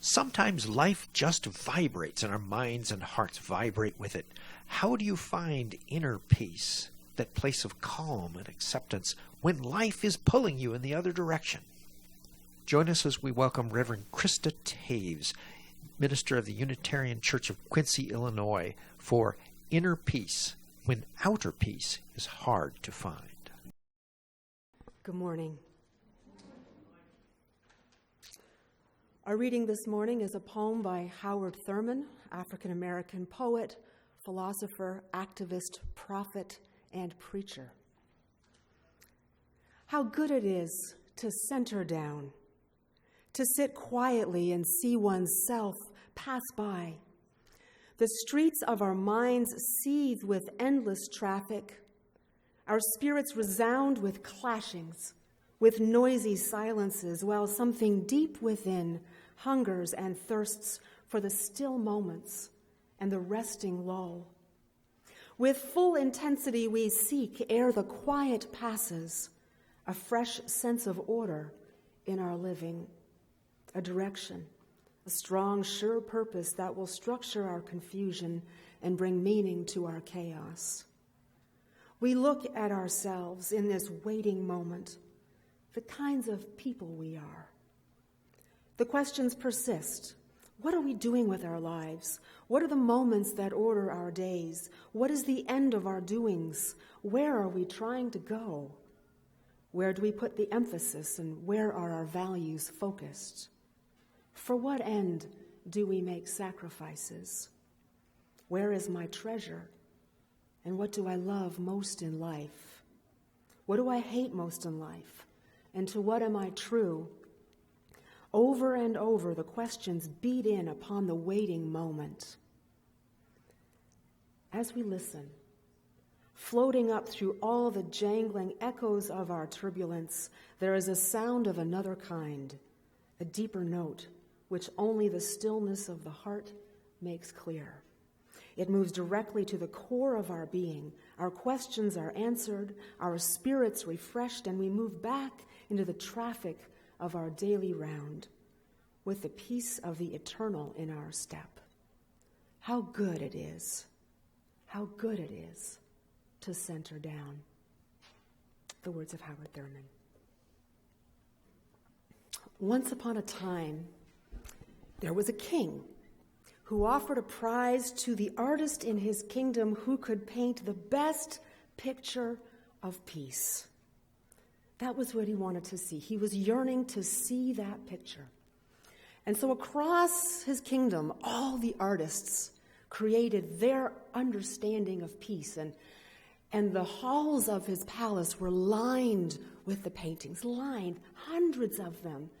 Sometimes life just vibrates and our minds and hearts vibrate with it. How do you find inner peace, that place of calm and acceptance, when life is pulling you in the other direction? Join us as we welcome Reverend Krista Taves, minister of the Unitarian Church of Quincy, Illinois, for Inner Peace, when outer peace is hard to find. Good morning. Our reading this morning is a poem by Howard Thurman, African-American poet, philosopher, activist, prophet, and preacher. How good it is to center down, to sit quietly and see one's self pass by. The streets of our minds seethe with endless traffic. Our spirits resound with clashings, with noisy silences, while something deep within hungers and thirsts for the still moments and the resting lull. With full intensity we seek, ere the quiet passes, a fresh sense of order in our living, a direction, a strong, sure purpose that will structure our confusion and bring meaning to our chaos. We look at ourselves in this waiting moment, the kinds of people we are. The questions persist. What are we doing with our lives? What are the moments that order our days? What is the end of our doings? Where are we trying to go? Where do we put the emphasis, and where are our values focused? For what end do we make sacrifices? Where is my treasure? And what do I love most in life? What do I hate most in life? And to what am I true? Over and over, the questions beat in upon the waiting moment. As we listen, floating up through all the jangling echoes of our turbulence, there is a sound of another kind, a deeper note, which only the stillness of the heart makes clear. It moves directly to the core of our being. Our questions are answered, our spirits refreshed, and we move back into the traffic of our daily round with the peace of the eternal in our step. How good it is to center down. The words of Howard Thurman. Once upon a time, there was a king who offered a prize to the artist in his kingdom who could paint the best picture of peace. That was what he wanted to see. He was yearning to see that picture. And so across his kingdom, all the artists created their understanding of peace, and the halls of his palace were lined with the paintings, hundreds of them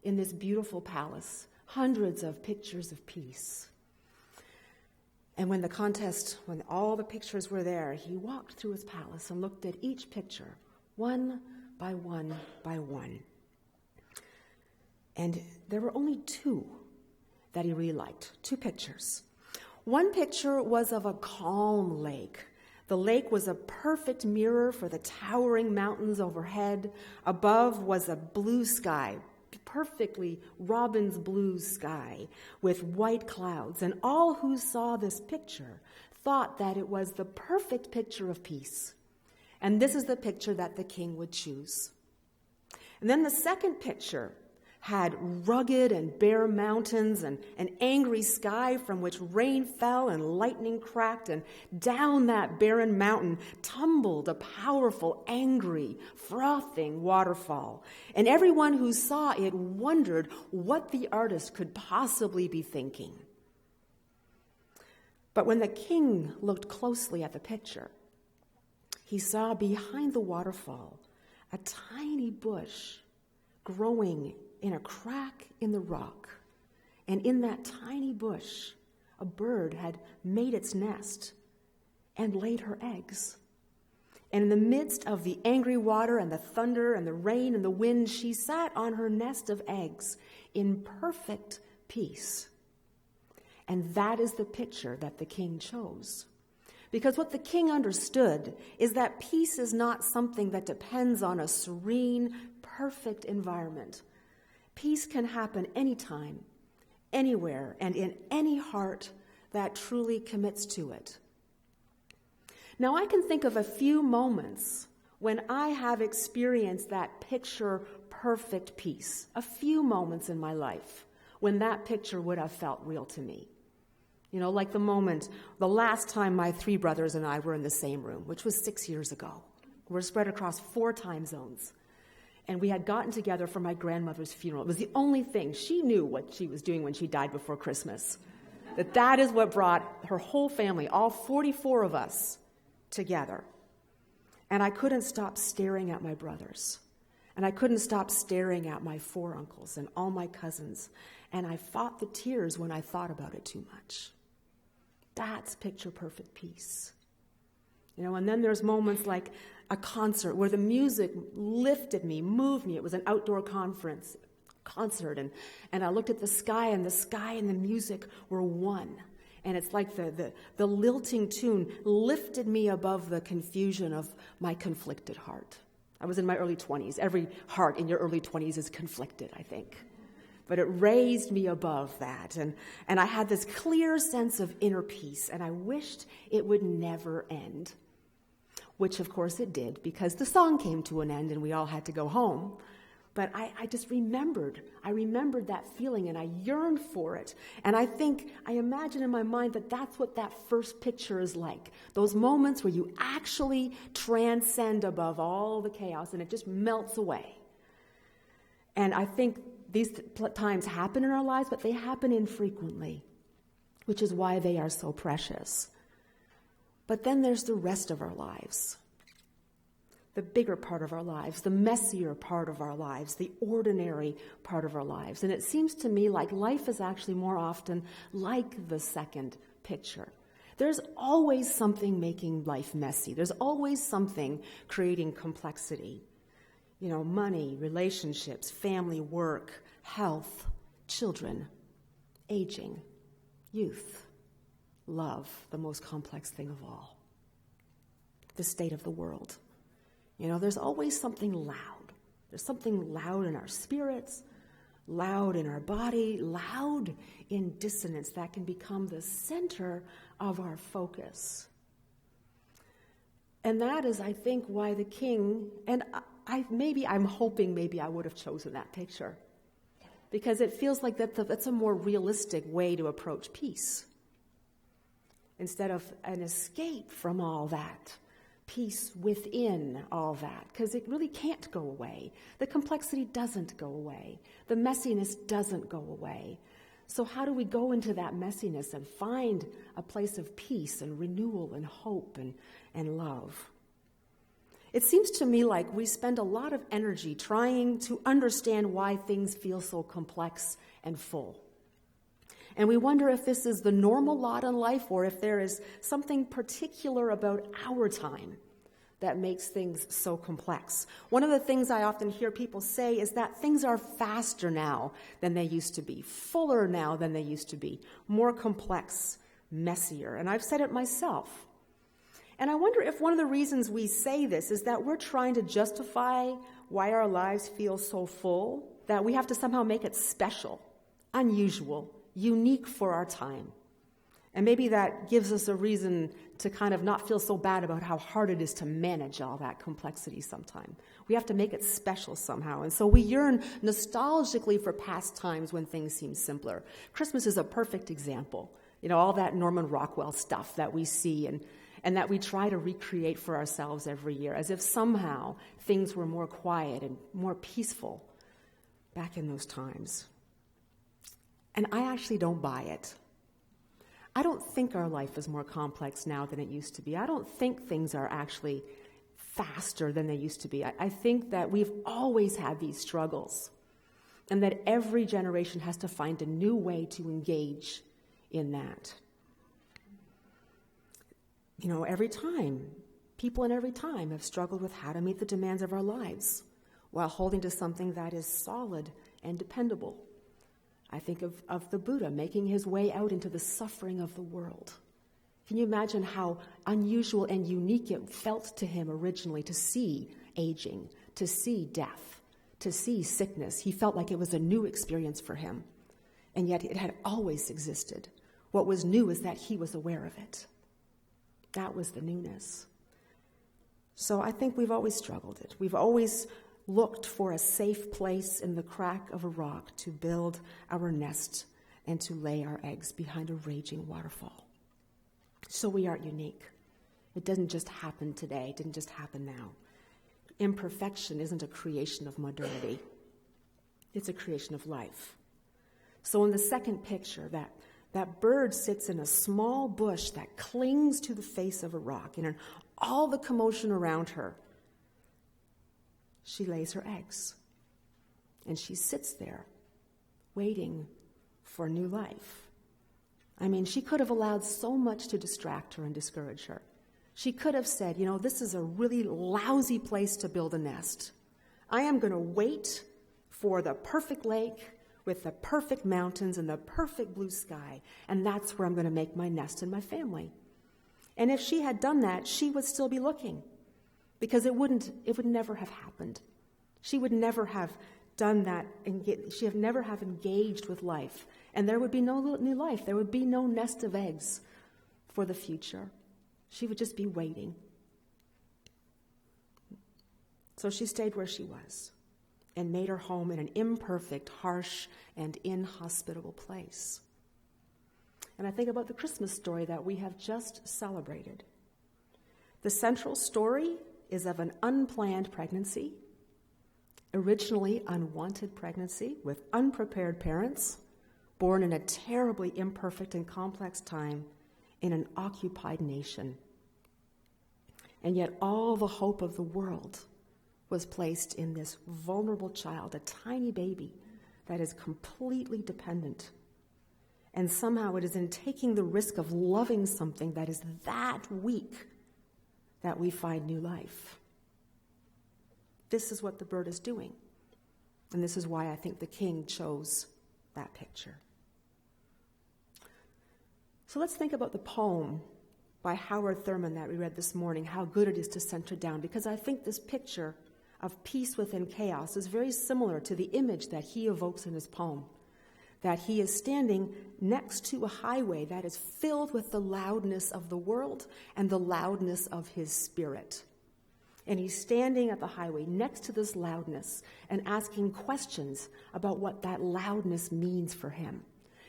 in this beautiful palace, hundreds of pictures of peace. And when all the pictures were there, he walked through his palace and looked at each picture, one by one by one. And there were only two that he really liked, two pictures. One picture was of a calm lake. The lake was a perfect mirror for the towering mountains overhead. Above was a blue sky, perfectly robin's blue sky with white clouds. And all who saw this picture thought that it was the perfect picture of peace. And this is the picture that the king would choose. And then the second picture had rugged and bare mountains and an angry sky from which rain fell and lightning cracked, and down that barren mountain tumbled a powerful, angry, frothing waterfall. And everyone who saw it wondered what the artist could possibly be thinking. But when the king looked closely at the picture, he saw behind the waterfall a tiny bush growing in a crack in the rock. And in that tiny bush, a bird had made its nest and laid her eggs. And in the midst of the angry water and the thunder and the rain and the wind, she sat on her nest of eggs in perfect peace. And that is the picture that the king chose. Because what the king understood is that peace is not something that depends on a serene, perfect environment. Peace can happen anytime, anywhere and in any heart that truly commits to it. Now, I can think of a few moments when I have experienced that picture-perfect peace, a few moments in my life when that picture would have felt real to me. You know, like the last time my 3 brothers and I were in the same room, which was 6 years ago. We're spread across 4 time zones. And we had gotten together for my grandmother's funeral. It was the only thing. She knew what she was doing when she died before Christmas. That is what brought her whole family, all 44 of us, together. And I couldn't stop staring at my brothers. And I couldn't stop staring at my 4 uncles and all my cousins. And I fought the tears when I thought about it too much. That's picture-perfect peace. You know, and then there's moments like a concert where the music lifted me, moved me. It was an outdoor concert, and I looked at the sky and the music were one. And it's like the lilting tune lifted me above the confusion of my conflicted heart. I was in my early 20s. Every heart in your early 20s is conflicted, I think. But it raised me above that. And I had this clear sense of inner peace, and I wished it would never end. Which, of course, it did, because the song came to an end and we all had to go home. But I just remembered. I remembered that feeling, and I yearned for it. And I imagine in my mind that that's what that first picture is like. Those moments where you actually transcend above all the chaos, and it just melts away. And I think these times happen in our lives, but they happen infrequently, which is why they are so precious. But then there's the rest of our lives. The bigger part of our lives, the messier part of our lives, the ordinary part of our lives. And it seems to me like life is actually more often like the second picture. There's always something making life messy. There's always something creating complexity. You know, money, relationships, family, work, health, children, aging, youth, love, the most complex thing of all, the state of the world. You know, there's always something loud. There's something loud in our spirits, loud in our body, loud in dissonance that can become the center of our focus. And that is, I think, why the king, and I'm hoping maybe I would have chosen that picture, because it feels like that's a more realistic way to approach peace. Instead of an escape from all that, peace within all that, because it really can't go away. The complexity doesn't go away. The messiness doesn't go away. So how do we go into that messiness and find a place of peace and renewal and hope and love? It seems to me like we spend a lot of energy trying to understand why things feel so complex and full. And we wonder if this is the normal lot in life or if there is something particular about our time that makes things so complex. One of the things I often hear people say is that things are faster now than they used to be, fuller now than they used to be, more complex, messier. And I've said it myself. And I wonder if one of the reasons we say this is that we're trying to justify why our lives feel so full, that we have to somehow make it special, unusual, unique for our time. And maybe that gives us a reason to kind of not feel so bad about how hard it is to manage all that complexity sometime. We have to make it special somehow. And so we yearn nostalgically for past times when things seem simpler. Christmas is a perfect example. You know, all that Norman Rockwell stuff that we see and that we try to recreate for ourselves every year, as if somehow things were more quiet and more peaceful back in those times. And I actually don't buy it. I don't think our life is more complex now than it used to be. I don't think things are actually faster than they used to be. I think that we've always had these struggles, and that every generation has to find a new way to engage in that. You know, people in every time have struggled with how to meet the demands of our lives while holding to something that is solid and dependable. I think of the Buddha making his way out into the suffering of the world. Can you imagine how unusual and unique it felt to him originally to see aging, to see death, to see sickness? He felt like it was a new experience for him. and yet it had always existed. What was new is that he was aware of it. That was the newness. So I think we've always struggled it. We've always looked for a safe place in the crack of a rock to build our nest and to lay our eggs behind a raging waterfall. So we aren't unique. It didn't just happen today. It didn't just happen now. Imperfection isn't a creation of modernity. It's a creation of life. So in the second picture, that bird sits in a small bush that clings to the face of a rock, and in all the commotion around her, she lays her eggs. And she sits there, waiting for new life. I mean, she could have allowed so much to distract her and discourage her. She could have said, this is a really lousy place to build a nest. I am going to wait for the perfect lake with the perfect mountains and the perfect blue sky, and that's where I'm going to make my nest and my family. And if she had done that, she would still be looking, because it would never have happened. She would never have done that, she would never have engaged with life, and there would be no new life. There would be no nest of eggs for the future. She would just be waiting. So she stayed where she was and made her home in an imperfect, harsh, and inhospitable place. And I think about the Christmas story that we have just celebrated. The central story is of an unplanned pregnancy, originally unwanted pregnancy with unprepared parents, born in a terribly imperfect and complex time in an occupied nation. And yet all the hope of the world was placed in this vulnerable child, a tiny baby that is completely dependent. And somehow it is in taking the risk of loving something that is that weak that we find new life. This is what the bird is doing. And this is why I think the king chose that picture. So let's think about the poem by Howard Thurman that we read this morning, How Good It Is to Center Down, because I think this picture of peace within chaos is very similar to the image that he evokes in his poem, that he is standing next to a highway that is filled with the loudness of the world and the loudness of his spirit. And he's standing at the highway next to this loudness and asking questions about what that loudness means for him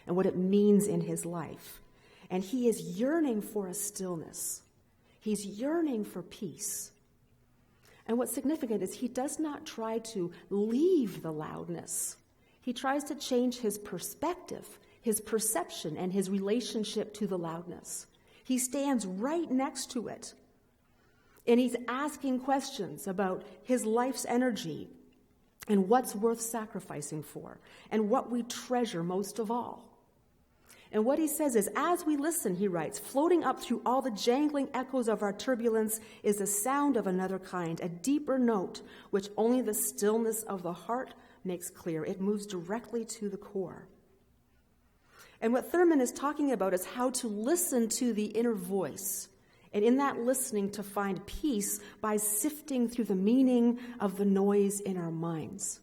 and what it means in his life. And he is yearning for a stillness. He's yearning for peace. And what's significant is he does not try to leave the loudness. He tries to change his perspective, his perception, and his relationship to the loudness. He stands right next to it. And he's asking questions about his life's energy and what's worth sacrificing for and what we treasure most of all. And what he says is, as we listen, he writes, floating up through all the jangling echoes of our turbulence is a sound of another kind, a deeper note, which only the stillness of the heart makes clear. It moves directly to the core. And what Thurman is talking about is how to listen to the inner voice, and in that listening to find peace by sifting through the meaning of the noise in our minds.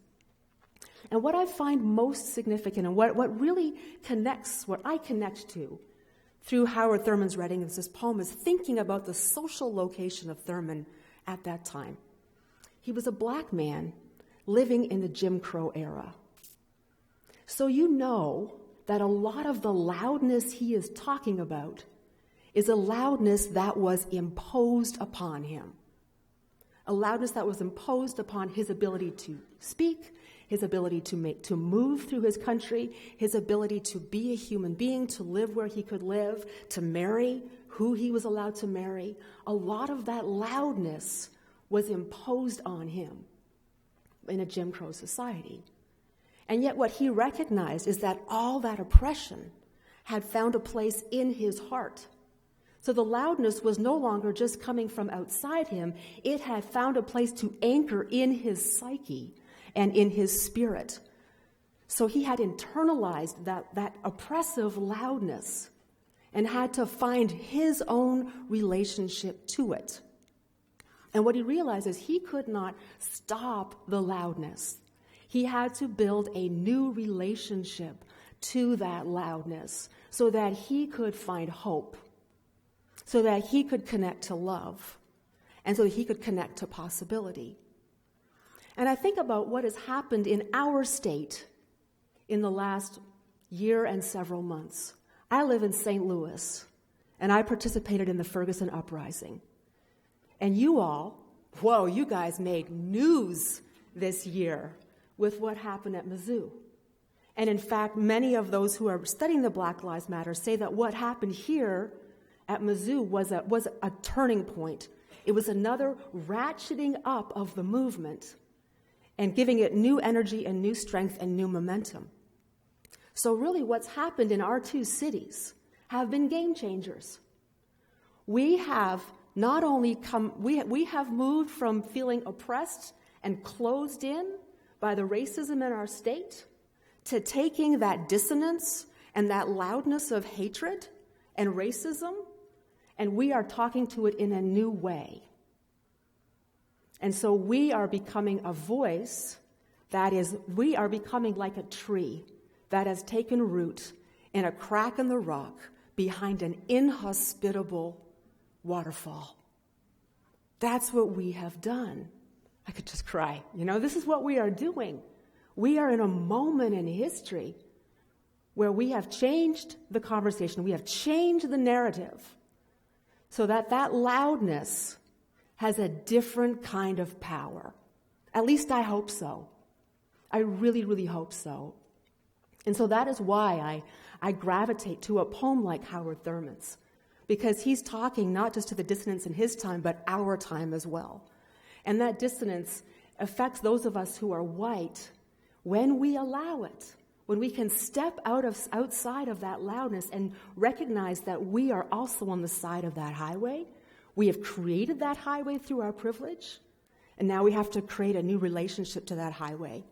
And what I find most significant and what really connects, what I connect to through Howard Thurman's writing of this poem is thinking about the social location of Thurman at that time. He was a black man living in the Jim Crow era. So you know that a lot of the loudness he is talking about is a loudness that was imposed upon him. A loudness that was imposed upon his ability to speak, his ability to move through his country, his ability to be a human being, to live where he could live, to marry who he was allowed to marry. A lot of that loudness was imposed on him in a Jim Crow society. And yet what he recognized is that all that oppression had found a place in his heart. So the loudness was no longer just coming from outside him. It had found a place to anchor in his psyche and in his spirit. So he had internalized that oppressive loudness and had to find his own relationship to it. And what he realized is he could not stop the loudness. He had to build a new relationship to that loudness so that he could find hope, so that he could connect to love, and so that he could connect to possibility. And I think about what has happened in our state in the last year and several months. I live in St. Louis, and I participated in the Ferguson uprising. And you all, you guys made news this year with what happened at Mizzou. And in fact, many of those who are studying the Black Lives Matter say that what happened here at Mizzou was a turning point. It was another ratcheting up of the movement and giving it new energy and new strength and new momentum. So really what's happened in our two cities have been game changers. We have not only we have moved from feeling oppressed and closed in by the racism in our state to taking that dissonance and that loudness of hatred and racism, and we are talking to it in a new way. And so we are becoming a voice we are becoming like a tree that has taken root in a crack in the rock behind an inhospitable waterfall. That's what we have done. I could just cry. This is what we are doing. We are in a moment in history where we have changed the conversation. We have changed the narrative so that loudness has a different kind of power. At least I hope so. I really, really hope so. And so that is why I gravitate to a poem like Howard Thurman's, because he's talking not just to the dissonance in his time, but our time as well. And that dissonance affects those of us who are white when we allow it, when we can step outside of that loudness and recognize that we are also on the side of that highway. We have created that highway through our privilege, and now we have to create a new relationship to that highway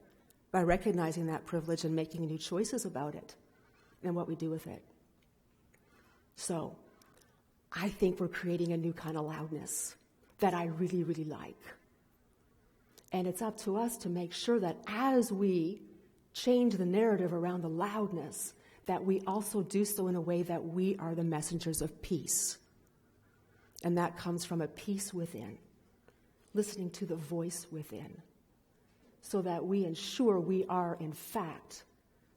by recognizing that privilege and making new choices about it and what we do with it. So, I think we're creating a new kind of loudness that I really, really like. And it's up to us to make sure that as we change the narrative around the loudness, that we also do so in a way that we are the messengers of peace. And that comes from a peace within, listening to the voice within, so that we ensure we are, in fact,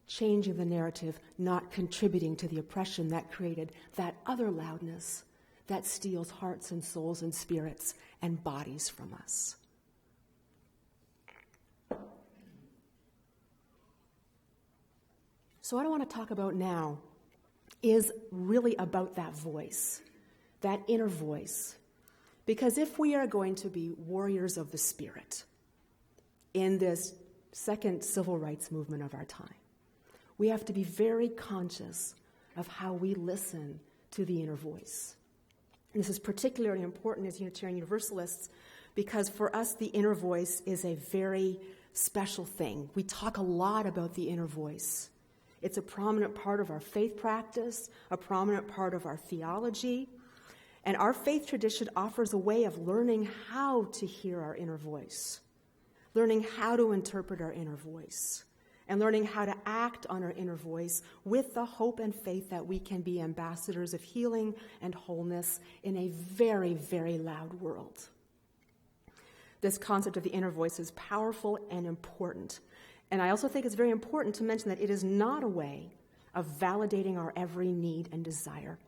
changing the narrative, not contributing to the oppression that created that other loudness that steals hearts and souls and spirits and bodies from us. So what I want to talk about now is really about that voice, that inner voice. Because if we are going to be warriors of the Spirit in this second civil rights movement of our time, we have to be very conscious of how we listen to the inner voice. And this is particularly important as Unitarian Universalists because for us the inner voice is a very special thing. We talk a lot about the inner voice. It's a prominent part of our faith practice, a prominent part of our theology. And our faith tradition offers a way of learning how to hear our inner voice, learning how to interpret our inner voice, and learning how to act on our inner voice with the hope and faith that we can be ambassadors of healing and wholeness in a very, very loud world. This concept of the inner voice is powerful and important. And I also think it's very important to mention that it is not a way of validating our every need and desire.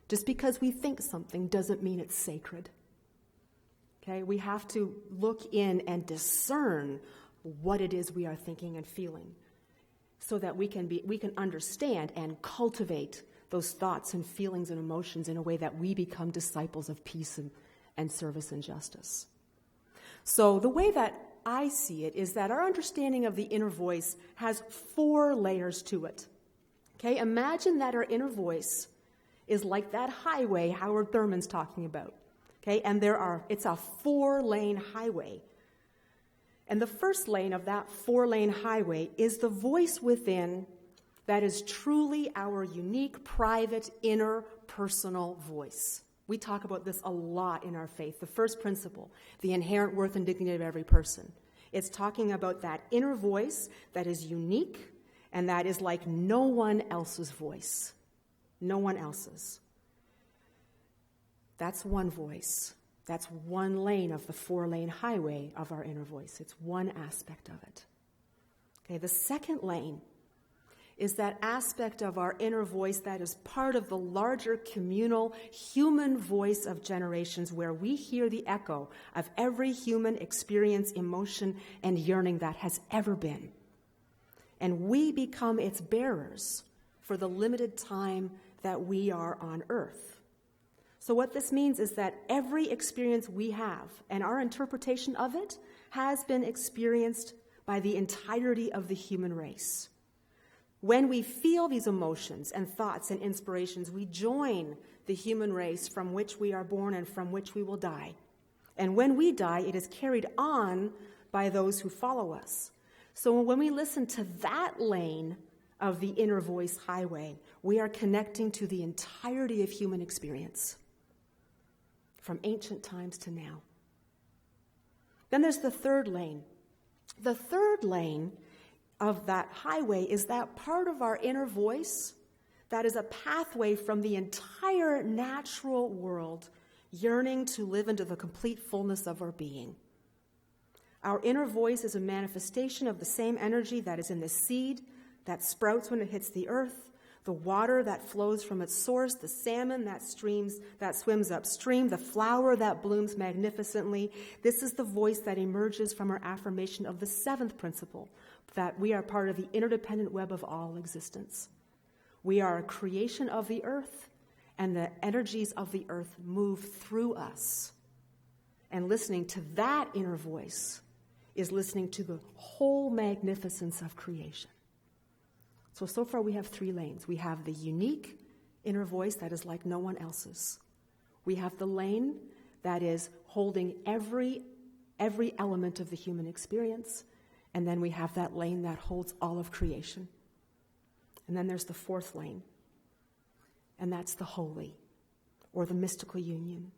Just because we think something doesn't mean it's sacred. Okay? We have to look in and discern what it is we are thinking and feeling so that we can understand and cultivate those thoughts and feelings and emotions in a way that we become disciples of peace and service and justice. So the way that I see it is that our understanding of the inner voice has 4 layers to it. Okay, imagine that our inner voice is like that highway Howard Thurman's talking about. Okay, and it's a 4-lane highway. And the first lane of that 4-lane highway is the voice within that is truly our unique, private, inner, personal voice. We talk about this a lot in our faith. The first principle, the inherent worth and dignity of every person. It's talking about that inner voice that is unique and that is like no one else's voice. No one else's. That's one voice. That's one lane of the 4-lane highway of our inner voice. It's one aspect of it. Okay, the second lane is that aspect of our inner voice that is part of the larger communal human voice of generations, where we hear the echo of every human experience, emotion, and yearning that has ever been. And we become its bearers for the limited time that we are on earth. So what this means is that every experience we have, and our interpretation of it, has been experienced by the entirety of the human race. When we feel these emotions and thoughts and inspirations, we join the human race from which we are born and from which we will die. And when we die, it is carried on by those who follow us. So when we listen to that lane of the inner voice highway, we are connecting to the entirety of human experience, from ancient times to now. Then there's the third lane. The third lane of that highway is that part of our inner voice that is a pathway from the entire natural world yearning to live into the complete fullness of our being. Our inner voice is a manifestation of the same energy that is in the seed that sprouts when it hits the earth, the water that flows from its source, the salmon that swims upstream, the flower that blooms magnificently. This is the voice that emerges from our affirmation of the seventh principle, that we are part of the interdependent web of all existence. We are a creation of the earth, and the energies of the earth move through us. And listening to that inner voice is listening to the whole magnificence of creation. So far we have 3 lanes. We have the unique inner voice that is like no one else's. We have the lane that is holding every element of the human experience. And then we have that lane that holds all of creation. And then there's the 4th lane. And that's the holy, or the mystical union,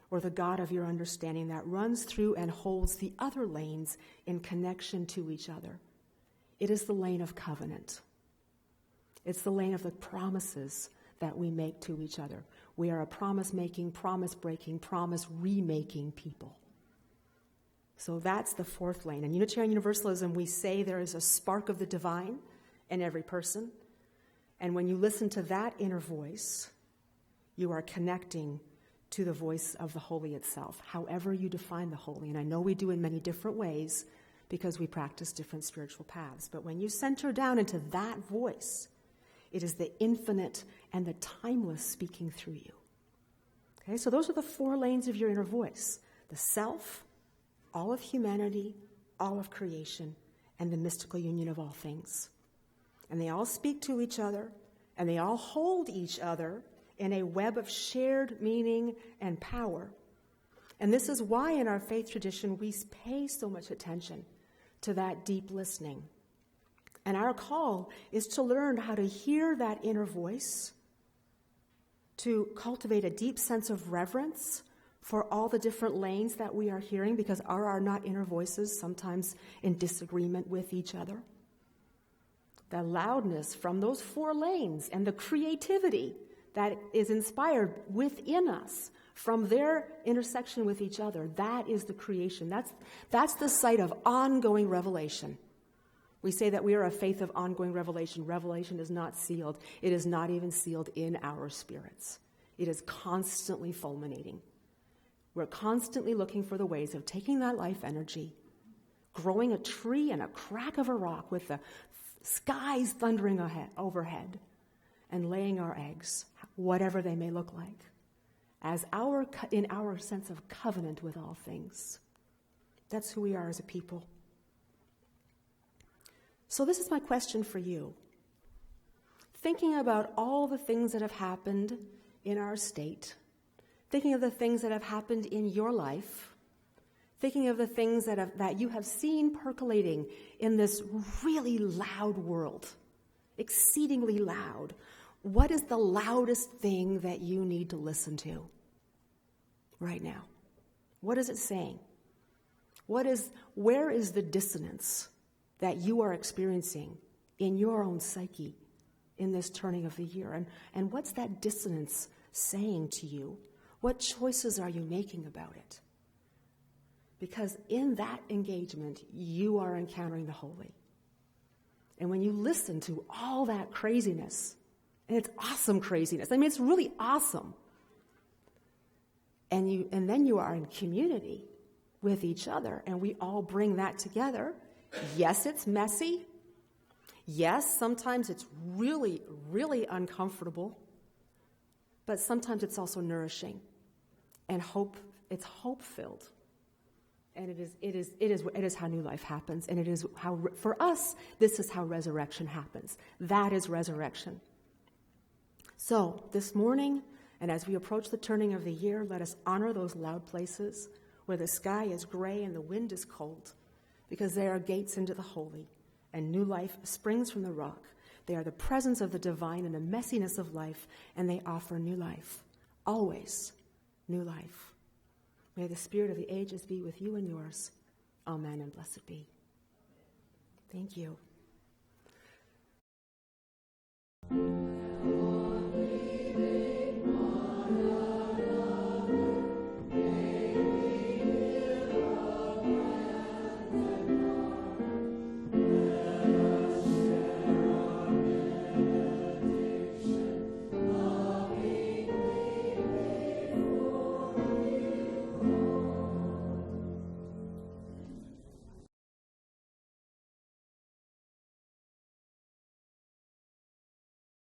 or the God of your understanding that runs through and holds the other lanes in connection to each other. It is the lane of covenant. It's the lane of the promises that we make to each other. We are a promise-making, promise-breaking, promise-remaking people. So that's the 4th lane. In Unitarian Universalism, we say there is a spark of the divine in every person. And when you listen to that inner voice, you are connecting to the voice of the holy itself, however you define the holy. And I know we do in many different ways because we practice different spiritual paths. But when you center down into that voice, it is the infinite and the timeless speaking through you. Okay, so those are the 4 lanes of your inner voice: the self, all of humanity, all of creation, and the mystical union of all things. And they all speak to each other, and they all hold each other in a web of shared meaning and power. And this is why in our faith tradition we pay so much attention to that deep listening. And our call is to learn how to hear that inner voice, to cultivate a deep sense of reverence for all the different lanes that we are hearing, because are not inner voices sometimes in disagreement with each other? The loudness from those 4 lanes and the creativity that is inspired within us from their intersection with each other, that is the creation. That's the site of ongoing revelation. We say that we are a faith of ongoing revelation. Revelation is not sealed. It is not even sealed in our spirits. It is constantly fulminating. We're constantly looking for the ways of taking that life energy, growing a tree in a crack of a rock with the skies thundering overhead, and laying our eggs, whatever they may look like, in our sense of covenant with all things. That's who we are as a people. So this is my question for you. Thinking about all the things that have happened in our state, thinking of the things that have happened in your life, thinking of the things that you have seen percolating in this really loud world, exceedingly loud. What is the loudest thing that you need to listen to right now? What is it saying? Where is the dissonance that you are experiencing in your own psyche in this turning of the year? And what's that dissonance saying to you? What choices are you making about it? Because in that engagement, you are encountering the holy. And when you listen to all that craziness, and it's awesome craziness, I mean, it's really awesome. And then you are in community with each other, and we all bring that together. Yes, it's messy. Yes, sometimes it's really, really uncomfortable. But sometimes it's also nourishing and it's hope-filled. And it is how new life happens. And it is how, for us, this is how resurrection happens. That is resurrection. So this morning, and as we approach the turning of the year, let us honor those loud places where the sky is gray and the wind is cold, because they are gates into the holy, and new life springs from the rock. They are the presence of the divine in the messiness of life, and they offer new life. Always new life. May the spirit of the ages be with you and yours. Amen, and blessed be. Thank you.